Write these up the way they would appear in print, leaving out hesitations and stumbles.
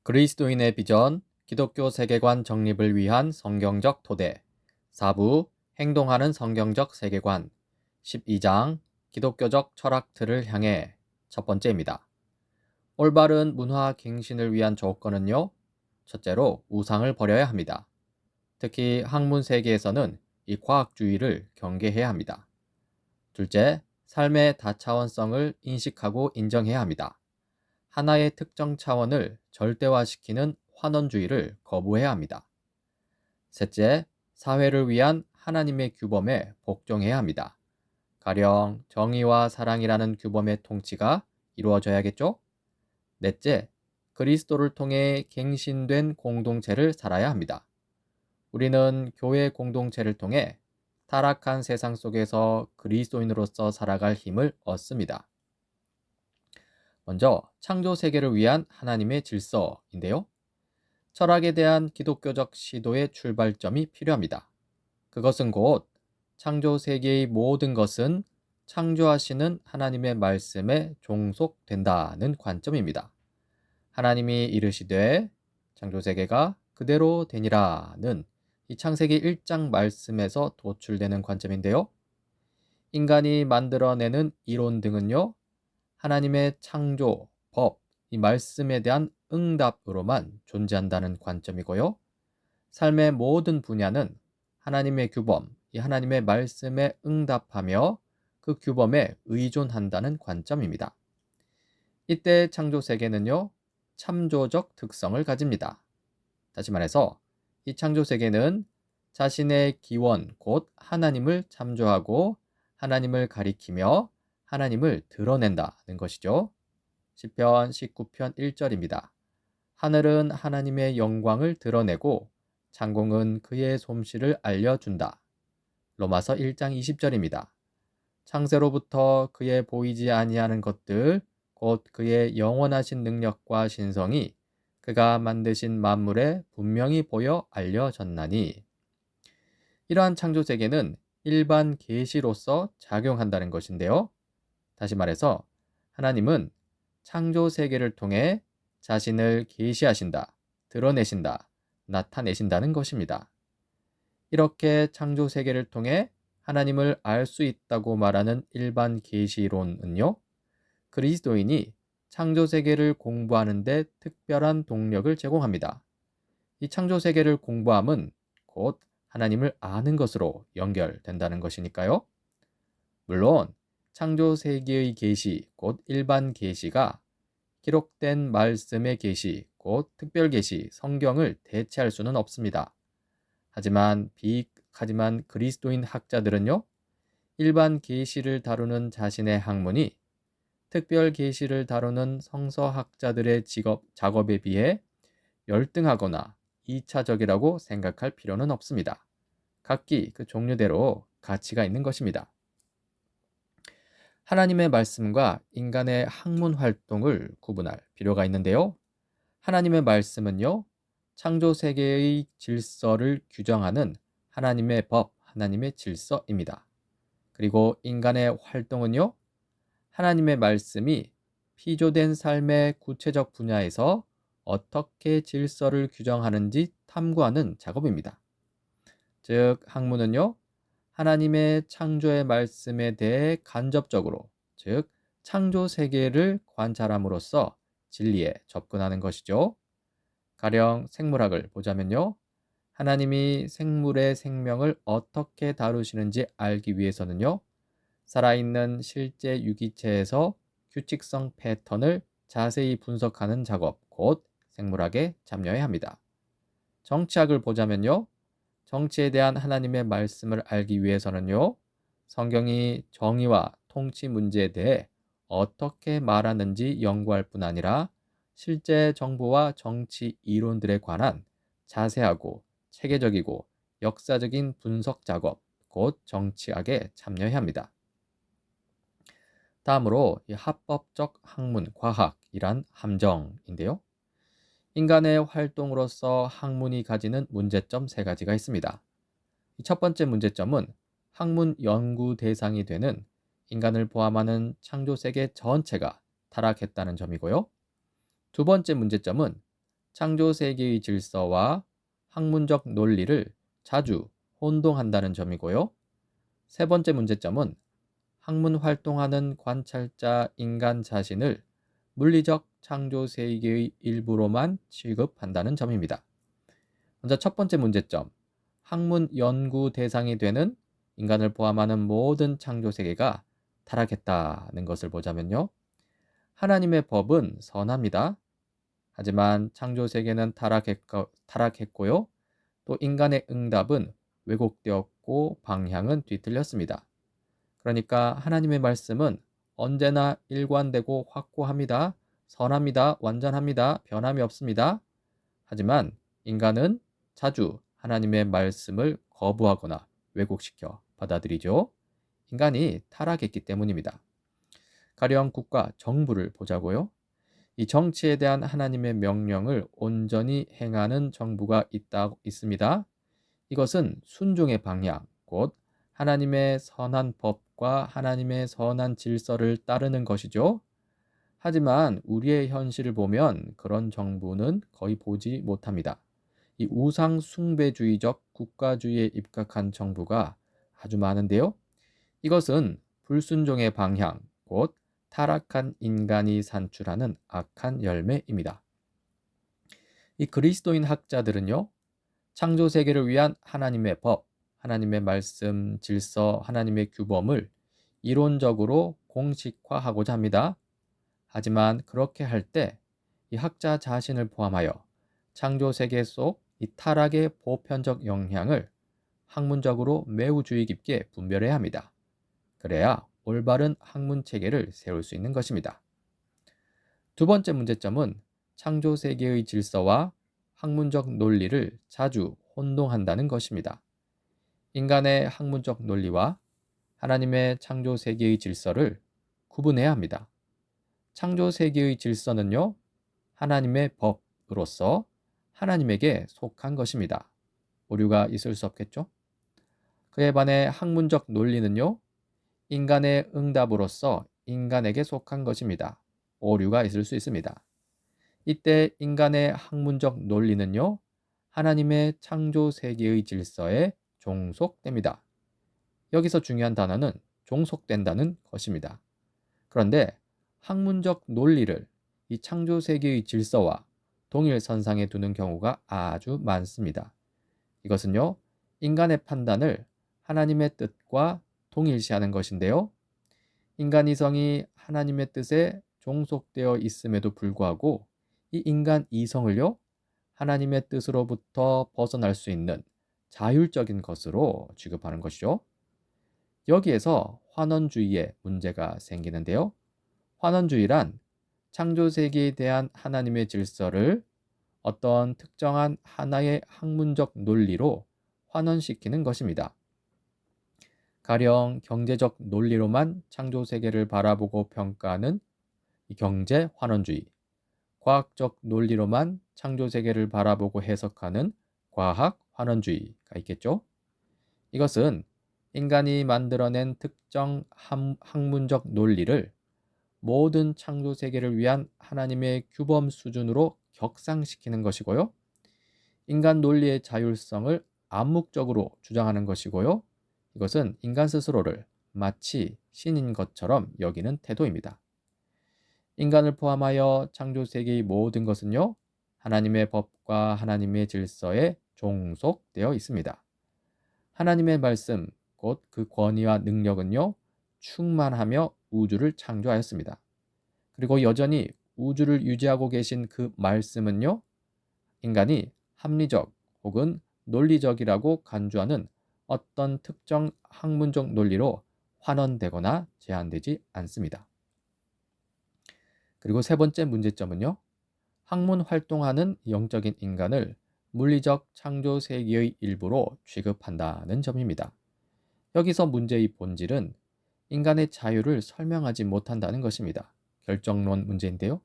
그리스도인의 비전, 기독교 세계관 정립을 위한 성경적 토대. 4부 행동하는 성경적 세계관. 12장 기독교적 철학 틀을 향해. 첫 번째입니다. 올바른 문화 갱신을 위한 조건은요. 첫째로 우상을 버려야 합니다. 특히 학문 세계에서는 이 과학주의를 경계해야 합니다. 둘째, 삶의 다차원성을 인식하고 인정해야 합니다. 하나의 특정 차원을 절대화시키는 환원주의를 거부해야 합니다. 셋째, 사회를 위한 하나님의 규범에 복종해야 합니다. 가령 정의와 사랑이라는 규범의 통치가 이루어져야겠죠? 넷째, 그리스도를 통해 갱신된 공동체를 살아야 합니다. 우리는 교회 공동체를 통해 타락한 세상 속에서 그리스도인으로서 살아갈 힘을 얻습니다. 먼저 창조 세계를 위한 하나님의 질서인데요. 철학에 대한 기독교적 시도의 출발점이 필요합니다. 그것은 곧 창조 세계의 모든 것은 창조하시는 하나님의 말씀에 종속된다는 관점입니다. 하나님이 이르시되 창조 세계가 그대로 되니라는 이 창세기 1장 말씀에서 도출되는 관점인데요. 인간이 만들어내는 이론 등은요. 하나님의 창조, 법, 이 말씀에 대한 응답으로만 존재한다는 관점이고요. 삶의 모든 분야는 하나님의 규범, 이 하나님의 말씀에 응답하며 그 규범에 의존한다는 관점입니다. 이때 창조 세계는요, 참조적 특성을 가집니다. 다시 말해서 이 창조 세계는 자신의 기원, 곧 하나님을 참조하고 하나님을 가리키며 하나님을 드러낸다는 것이죠. 시편 19편 1절입니다. 하늘은 하나님의 영광을 드러내고 창공은 그의 솜씨를 알려준다. 로마서 1장 20절입니다. 창세로부터 그의 보이지 아니하는 것들, 곧 그의 영원하신 능력과 신성이 그가 만드신 만물에 분명히 보여 알려졌나니. 이러한 창조 세계는 일반 계시로서 작용한다는 것인데요. 다시 말해서 하나님은 창조 세계를 통해 자신을 계시하신다, 드러내신다, 나타내신다는 것입니다. 이렇게 창조 세계를 통해 하나님을 알 수 있다고 말하는 일반 계시론은요, 그리스도인이 창조 세계를 공부하는 데 특별한 동력을 제공합니다. 이 창조 세계를 공부함은 곧 하나님을 아는 것으로 연결된다는 것이니까요. 물론 창조 세계의 계시, 곧 일반 계시가 기록된 말씀의 계시, 곧 특별 계시, 성경을 대체할 수는 없습니다. 하지만 그리스도인 학자들은요, 일반 계시를 다루는 자신의 학문이 특별 계시를 다루는 성서학자들의 작업에 비해 열등하거나 2차적이라고 생각할 필요는 없습니다. 각기 그 종류대로 가치가 있는 것입니다. 하나님의 말씀과 인간의 학문 활동을 구분할 필요가 있는데요. 하나님의 말씀은요, 창조 세계의 질서를 규정하는 하나님의 법, 하나님의 질서입니다. 그리고 인간의 활동은요, 하나님의 말씀이 피조된 삶의 구체적 분야에서 어떻게 질서를 규정하는지 탐구하는 작업입니다. 즉, 학문은요, 하나님의 창조의 말씀에 대해 간접적으로, 즉 창조 세계를 관찰함으로써 진리에 접근하는 것이죠. 가령 생물학을 보자면요. 하나님이 생물의 생명을 어떻게 다루시는지 알기 위해서는요. 살아있는 실제 유기체에서 규칙성 패턴을 자세히 분석하는 작업, 곧 생물학에 참여해야 합니다. 정치학을 보자면요. 정치에 대한 하나님의 말씀을 알기 위해서는요. 성경이 정의와 통치 문제에 대해 어떻게 말하는지 연구할 뿐 아니라 실제 정부와 정치 이론들에 관한 자세하고 체계적이고 역사적인 분석 작업, 곧 정치학에 참여해야 합니다. 다음으로 이 합법적 학문, 과학이란 함정인데요. 인간의 활동으로서 학문이 가지는 문제점 세 가지가 있습니다. 첫 번째 문제점은 학문 연구 대상이 되는 인간을 포함하는 창조 세계 전체가 타락했다는 점이고요. 두 번째 문제점은 창조 세계의 질서와 학문적 논리를 자주 혼동한다는 점이고요. 세 번째 문제점은 학문 활동하는 관찰자 인간 자신을 물리적 창조 세계의 일부로만 취급한다는 점입니다. 먼저 첫 번째 문제점, 학문 연구 대상이 되는 인간을 포함하는 모든 창조 세계가 타락했다는 것을 보자면요. 하나님의 법은 선합니다. 하지만 창조 세계는 타락했고요. 또 인간의 응답은 왜곡되었고 방향은 뒤틀렸습니다. 그러니까 하나님의 말씀은 언제나 일관되고 확고합니다. 선합니다. 완전합니다. 변함이 없습니다. 하지만 인간은 자주 하나님의 말씀을 거부하거나 왜곡시켜 받아들이죠. 인간이 타락했기 때문입니다. 가령 국가, 정부를 보자고요. 이 정치에 대한 하나님의 명령을 온전히 행하는 정부가 있습니다. 이것은 순종의 방향, 곧 하나님의 선한 법과 하나님의 선한 질서를 따르는 것이죠. 하지만 우리의 현실을 보면 그런 정부는 거의 보지 못합니다. 이 우상 숭배주의적 국가주의에 입각한 정부가 아주 많은데요. 이것은 불순종의 방향, 곧 타락한 인간이 산출하는 악한 열매입니다. 이 그리스도인 학자들은요, 창조 세계를 위한 하나님의 법, 하나님의 말씀, 질서, 하나님의 규범을 이론적으로 공식화하고자 합니다. 하지만 그렇게 할 때 이 학자 자신을 포함하여 창조 세계 속 이 타락의 보편적 영향을 학문적으로 매우 주의 깊게 분별해야 합니다. 그래야 올바른 학문 체계를 세울 수 있는 것입니다. 두 번째 문제점은 창조 세계의 질서와 학문적 논리를 자주 혼동한다는 것입니다. 인간의 학문적 논리와 하나님의 창조 세계의 질서를 구분해야 합니다. 창조 세계의 질서는요, 하나님의 법으로서 하나님에게 속한 것입니다. 오류가 있을 수 없겠죠? 그에 반해 학문적 논리는요, 인간의 응답으로서 인간에게 속한 것입니다. 오류가 있을 수 있습니다. 이때 인간의 학문적 논리는요, 하나님의 창조 세계의 질서에 종속됩니다. 여기서 중요한 단어는 종속된다는 것입니다. 그런데 학문적 논리를 이 창조 세계의 질서와 동일 선상에 두는 경우가 아주 많습니다. 이것은요, 인간의 판단을 하나님의 뜻과 동일시하는 것인데요. 인간 이성이 하나님의 뜻에 종속되어 있음에도 불구하고 이 인간 이성을요, 하나님의 뜻으로부터 벗어날 수 있는 자율적인 것으로 취급하는 것이죠. 여기에서 환원주의의 문제가 생기는데요. 환원주의란 창조 세계에 대한 하나님의 질서를 어떤 특정한 하나의 학문적 논리로 환원시키는 것입니다. 가령 경제적 논리로만 창조 세계를 바라보고 평가하는 경제 환원주의, 과학적 논리로만 창조 세계를 바라보고 해석하는 과학 환원주의가 있겠죠. 이것은 인간이 만들어낸 특정 학문적 논리를 모든 창조 세계를 위한 하나님의 규범 수준으로 격상시키는 것이고요. 인간 논리의 자율성을 암묵적으로 주장하는 것이고요. 이것은 인간 스스로를 마치 신인 것처럼 여기는 태도입니다. 인간을 포함하여 창조 세계의 모든 것은요, 하나님의 법과 하나님의 질서에 종속되어 있습니다. 하나님의 말씀, 곧 그 권위와 능력은요, 충만하며 우주를 창조하였습니다. 그리고 여전히 우주를 유지하고 계신 그 말씀은요, 인간이 합리적 혹은 논리적이라고 간주하는 어떤 특정 학문적 논리로 환원되거나 제한되지 않습니다. 그리고 세 번째 문제점은요, 학문 활동하는 영적인 인간을 물리적 창조 세계의 일부로 취급한다는 점입니다. 여기서 문제의 본질은 인간의 자유를 설명하지 못한다는 것입니다. 결정론 문제인데요.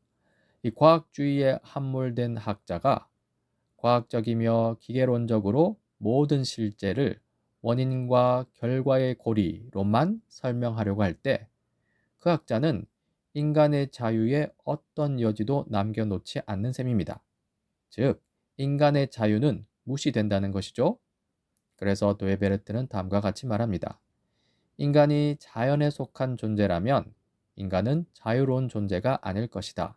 이 과학주의에 함몰된 학자가 과학적이며 기계론적으로 모든 실제를 원인과 결과의 고리로만 설명하려고 할 때 그 학자는 인간의 자유에 어떤 여지도 남겨놓지 않는 셈입니다. 즉, 인간의 자유는 무시된다는 것이죠. 그래서 도에베르트는 다음과 같이 말합니다. 인간이 자연에 속한 존재라면 인간은 자유로운 존재가 아닐 것이다.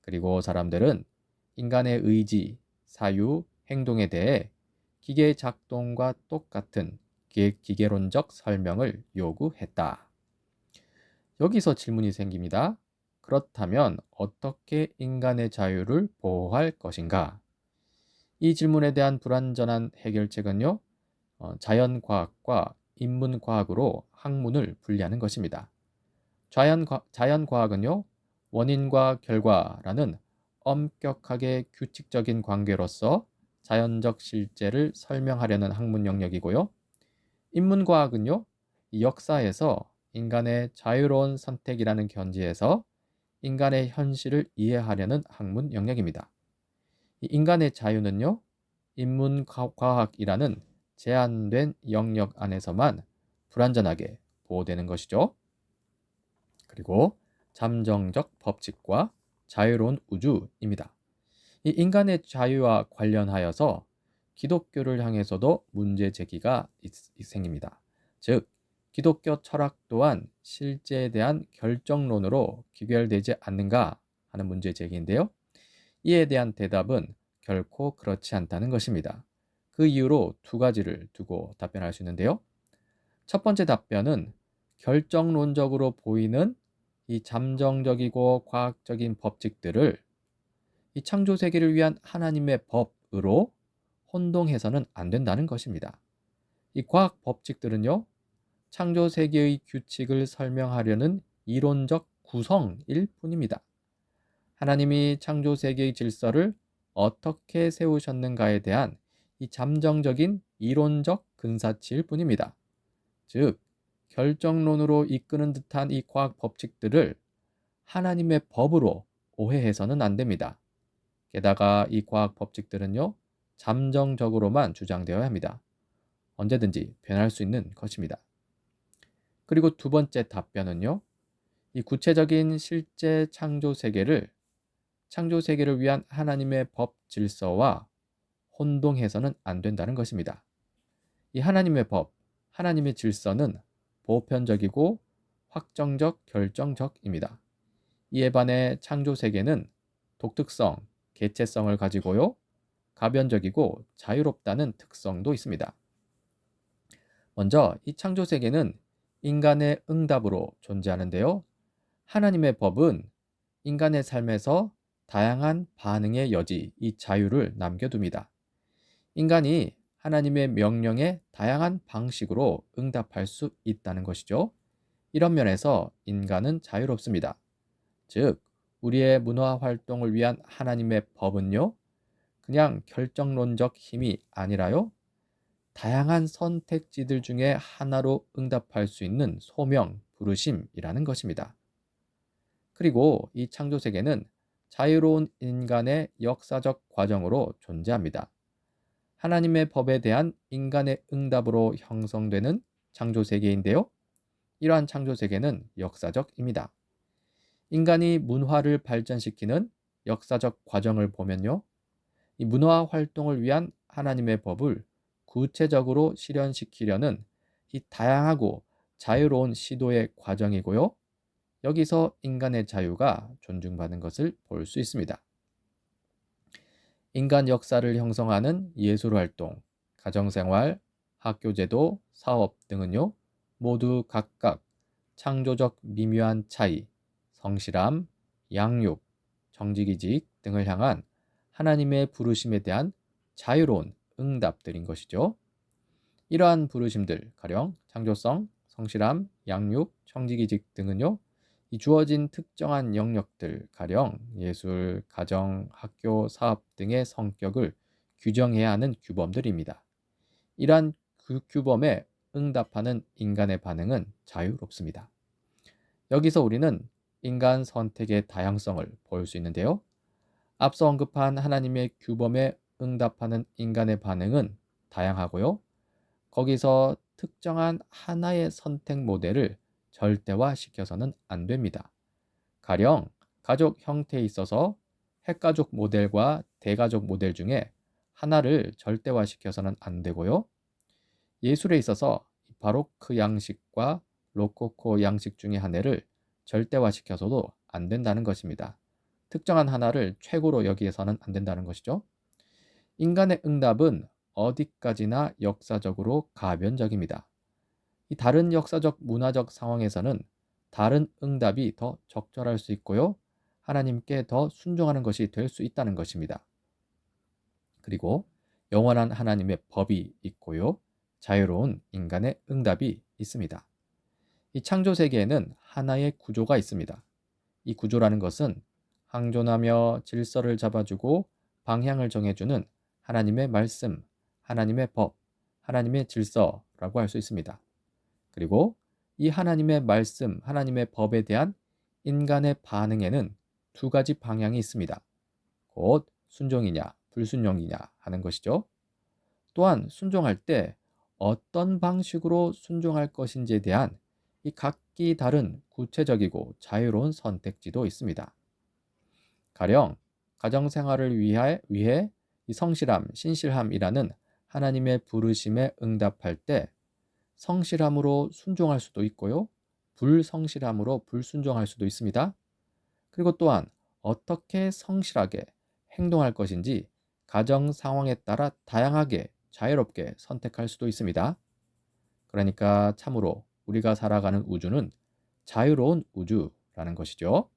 그리고 사람들은 인간의 의지, 사유, 행동에 대해 기계의 작동과 똑같은 기계론적 설명을 요구했다. 여기서 질문이 생깁니다. 그렇다면 어떻게 인간의 자유를 보호할 것인가? 이 질문에 대한 불완전한 해결책은요, 자연과학과 인문과학으로 학문을 분리하는 것입니다. 자연과학은요, 원인과 결과라는 엄격하게 규칙적인 관계로서 자연적 실제를 설명하려는 학문 영역이고요. 인문과학은요, 이 역사에서 인간의 자유로운 선택이라는 견지에서 인간의 현실을 이해하려는 학문 영역입니다. 이 인간의 자유는요, 인문과학이라는 제한된 영역 안에서만 불완전하게 보호되는 것이죠. 그리고 잠정적 법칙과 자유로운 우주입니다. 이 인간의 자유와 관련하여서 기독교를 향해서도 문제 제기가 생깁니다. 즉, 기독교 철학 또한 실제에 대한 결정론으로 귀결되지 않는가 하는 문제 제기인데요. 이에 대한 대답은 결코 그렇지 않다는 것입니다. 그 이유로 두 가지를 두고 답변할 수 있는데요. 첫 번째 답변은 결정론적으로 보이는 이 잠정적이고 과학적인 법칙들을 이 창조 세계를 위한 하나님의 법으로 혼동해서는 안 된다는 것입니다. 이 과학 법칙들은요, 창조 세계의 규칙을 설명하려는 이론적 구성일 뿐입니다. 하나님이 창조 세계의 질서를 어떻게 세우셨는가에 대한 이 잠정적인 이론적 근사치일 뿐입니다. 즉, 결정론으로 이끄는 듯한 이 과학 법칙들을 하나님의 법으로 오해해서는 안 됩니다. 게다가 이 과학 법칙들은요, 잠정적으로만 주장되어야 합니다. 언제든지 변할 수 있는 것입니다. 그리고 두 번째 답변은요, 이 구체적인 실제 창조 세계를 위한 하나님의 법 질서와 혼동해서는 안 된다는 것입니다. 이 하나님의 법, 하나님의 질서는 보편적이고 확정적, 결정적입니다. 이에 반해 창조 세계는 독특성, 개체성을 가지고요, 가변적이고 자유롭다는 특성도 있습니다. 먼저 이 창조 세계는 인간의 응답으로 존재하는데요. 하나님의 법은 인간의 삶에서 다양한 반응의 여지, 이 자유를 남겨둡니다. 인간이 하나님의 명령에 다양한 방식으로 응답할 수 있다는 것이죠. 이런 면에서 인간은 자유롭습니다. 즉, 우리의 문화 활동을 위한 하나님의 법은요, 그냥 결정론적 힘이 아니라요, 다양한 선택지들 중에 하나로 응답할 수 있는 소명, 부르심이라는 것입니다. 그리고 이 창조 세계는 자유로운 인간의 역사적 과정으로 존재합니다. 하나님의 법에 대한 인간의 응답으로 형성되는 창조 세계인데요. 이러한 창조 세계는 역사적입니다. 인간이 문화를 발전시키는 역사적 과정을 보면요, 이 문화 활동을 위한 하나님의 법을 구체적으로 실현시키려는 이 다양하고 자유로운 시도의 과정이고요. 여기서 인간의 자유가 존중받는 것을 볼 수 있습니다. 인간 역사를 형성하는 예술 활동, 가정생활, 학교제도, 사업 등은요, 모두 각각 창조적 미묘한 차이, 성실함, 양육, 정직이직 등을 향한 하나님의 부르심에 대한 자유로운 응답들인 것이죠. 이러한 부르심들, 가령 창조성, 성실함, 양육, 청지기직 등은요, 이 주어진 특정한 영역들, 가령 예술, 가정, 학교, 사업 등의 성격을 규정해야 하는 규범들입니다. 이러한 그 규범에 응답하는 인간의 반응은 자유롭습니다. 여기서 우리는 인간 선택의 다양성을 볼 수 있는데요. 앞서 언급한 하나님의 규범에 응답하는 인간의 반응은 다양하고요. 거기서 특정한 하나의 선택 모델을 절대화시켜서는 안 됩니다. 가령 가족 형태에 있어서 핵가족 모델과 대가족 모델 중에 하나를 절대화시켜서는 안 되고요. 예술에 있어서 바로크 양식과 로코코 양식 중에 하나를 절대화시켜서도 안 된다는 것입니다. 특정한 하나를 최고로 여기에서는 안 된다는 것이죠. 인간의 응답은 어디까지나 역사적으로 가변적입니다. 이 다른 역사적 문화적 상황에서는 다른 응답이 더 적절할 수 있고요. 하나님께 더 순종하는 것이 될 수 있다는 것입니다. 그리고 영원한 하나님의 법이 있고요. 자유로운 인간의 응답이 있습니다. 이 창조 세계에는 하나의 구조가 있습니다. 이 구조라는 것은 항존하며 질서를 잡아주고 방향을 정해주는 하나님의 말씀, 하나님의 법, 하나님의 질서라고 할 수 있습니다. 그리고 이 하나님의 말씀, 하나님의 법에 대한 인간의 반응에는 두 가지 방향이 있습니다. 곧 순종이냐, 불순종이냐 하는 것이죠. 또한 순종할 때 어떤 방식으로 순종할 것인지에 대한 이 각기 다른 구체적이고 자유로운 선택지도 있습니다. 가령 가정생활을 위해 이 성실함, 신실함이라는 하나님의 부르심에 응답할 때 성실함으로 순종할 수도 있고요. 불성실함으로 불순종할 수도 있습니다. 그리고 또한 어떻게 성실하게 행동할 것인지 가정 상황에 따라 다양하게 자유롭게 선택할 수도 있습니다. 그러니까 참으로 우리가 살아가는 우주는 자유로운 우주라는 것이죠.